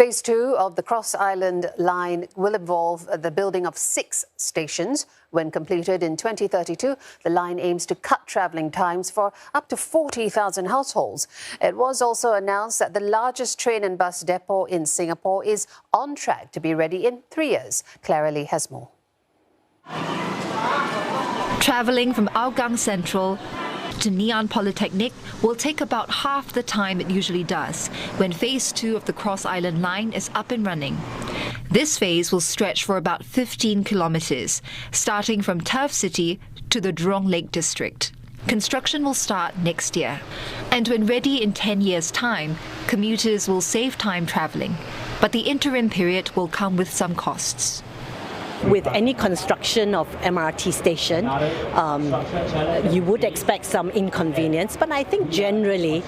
Phase 2 of the Cross Island Line will involve the building of 6 stations. When completed in 2032, the line aims to cut travelling times for up to 40,000 households. It was also announced that the largest train and bus depot in Singapore is on track to be ready in 3 years. Clara Lee has more. Travelling from Hougang Central to Ngee Ann Polytechnic will take about half the time it usually does when Phase 2 of the Cross Island Line is up and running. This phase will stretch for about 15 kilometres, starting from Turf City to the Jurong Lake District. Construction will start next year. And when ready in 10 years' time, commuters will save time travelling. But the interim period will come with some costs. With any construction of MRT station, you would expect some inconvenience, but I think generally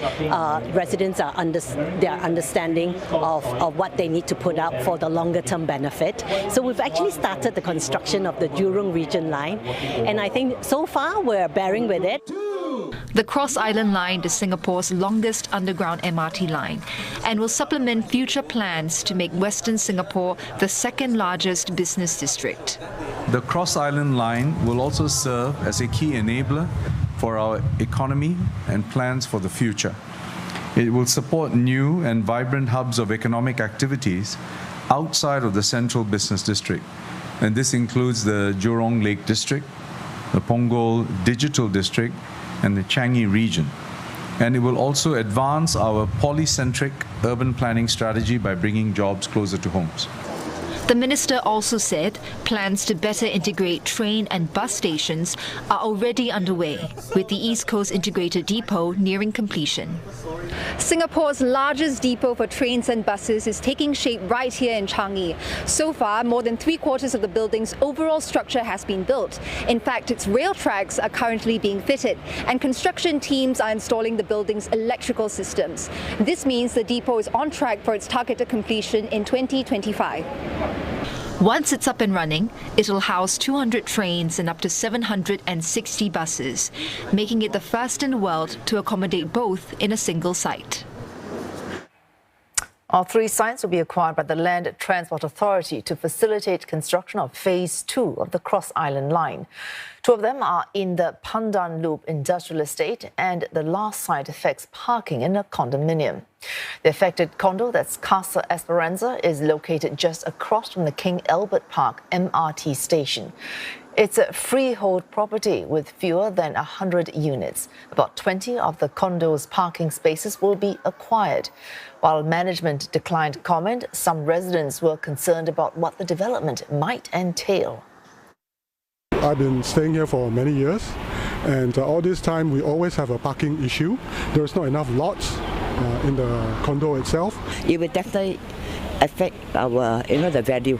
residents are understanding of what they need to put up for the longer term benefit. So we've actually started the construction of the Jurong Region Line, and I think so far we're bearing with it. The Cross Island Line is Singapore's longest underground MRT line and will supplement future plans to make Western Singapore the second largest business district. The Cross Island Line will also serve as a key enabler for our economy and plans for the future. It will support new and vibrant hubs of economic activities outside of the central business district. And this includes the Jurong Lake District, the Punggol Digital District, and the Changi region. And it will also advance our polycentric urban planning strategy by bringing jobs closer to homes. The minister also said plans to better integrate train and bus stations are already underway, with the East Coast Integrated Depot nearing completion. Singapore's largest depot for trains and buses is taking shape right here in Changi. So far, more than 3/4 of the building's overall structure has been built. In fact, its rail tracks are currently being fitted, and construction teams are installing the building's electrical systems. This means the depot is on track for its targeted completion in 2025. Once it's up and running, it'll house 200 trains and up to 760 buses, making it the first in the world to accommodate both in a single site. All 3 sites will be acquired by the Land Transport Authority to facilitate construction of Phase 2 of the Cross Island Line. 2 of them are in the Pandan Loop Industrial Estate, and the last site affects parking in a condominium. The affected condo, that's Casa Esperanza, is located just across from the King Albert Park MRT station. It's a freehold property with fewer than 100 units. About 20 of the condo's parking spaces will be acquired. While management declined comment, some residents were concerned about what the development might entail. I've been staying here for many years, and all this time we always have a parking issue. There's not enough lots in the condo itself. It will definitely affect our, the value.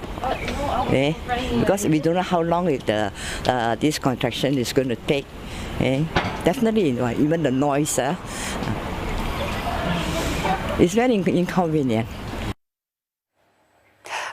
Because we don't know how long this construction is going to take. Definitely, even the noise, it's very inconvenient.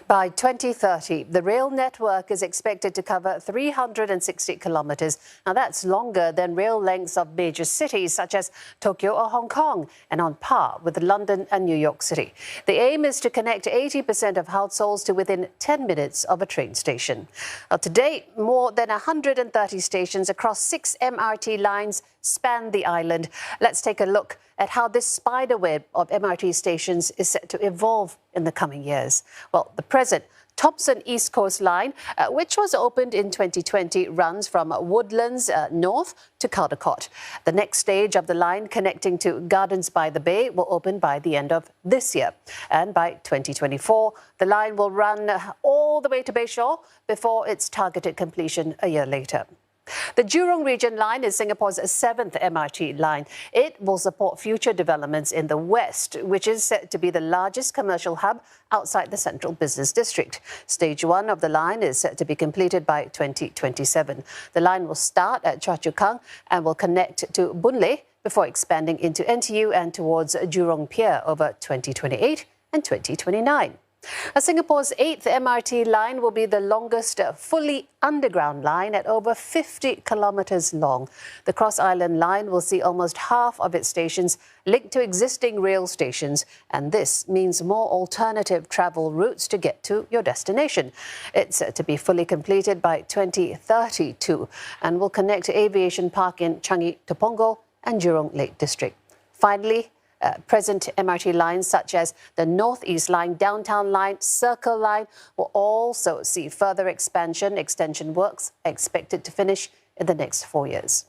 By 2030, the rail network is expected to cover 360 kilometres. Now, that's longer than rail lengths of major cities such as Tokyo or Hong Kong, and on par with London and New York City. The aim is to connect 80% of households to within 10 minutes of a train station. Now, to date, more than 130 stations across 6 MRT lines span the island. Let's take a look at how this spiderweb of MRT stations is set to evolve in the coming years. Well, the present Thomson East Coast Line, which was opened in 2020, runs from Woodlands north to Caldecott. The next stage of the line connecting to Gardens by the Bay will open by the end of this year. And by 2024, the line will run all the way to Bayshore before its targeted completion a year later. The Jurong Region Line is Singapore's 7th MRT line. It will support future developments in the west, which is set to be the largest commercial hub outside the central business district. Stage 1 of the line is set to be completed by 2027. The line will start at Choa Chu Kang and will connect to Boon Lay before expanding into NTU and towards Jurong Pier over 2028 and 2029. Singapore's 8th MRT line will be the longest fully underground line at over 50 kilometres long. The Cross Island line will see almost half of its stations linked to existing rail stations, and this means more alternative travel routes to get to your destination. It's to be fully completed by 2032 and will connect Aviation Park in Changi to Punggol and Jurong Lake District. Finally, present MRT lines such as the North East Line, Downtown Line, Circle Line will also see further extension works expected to finish in the next 4 years.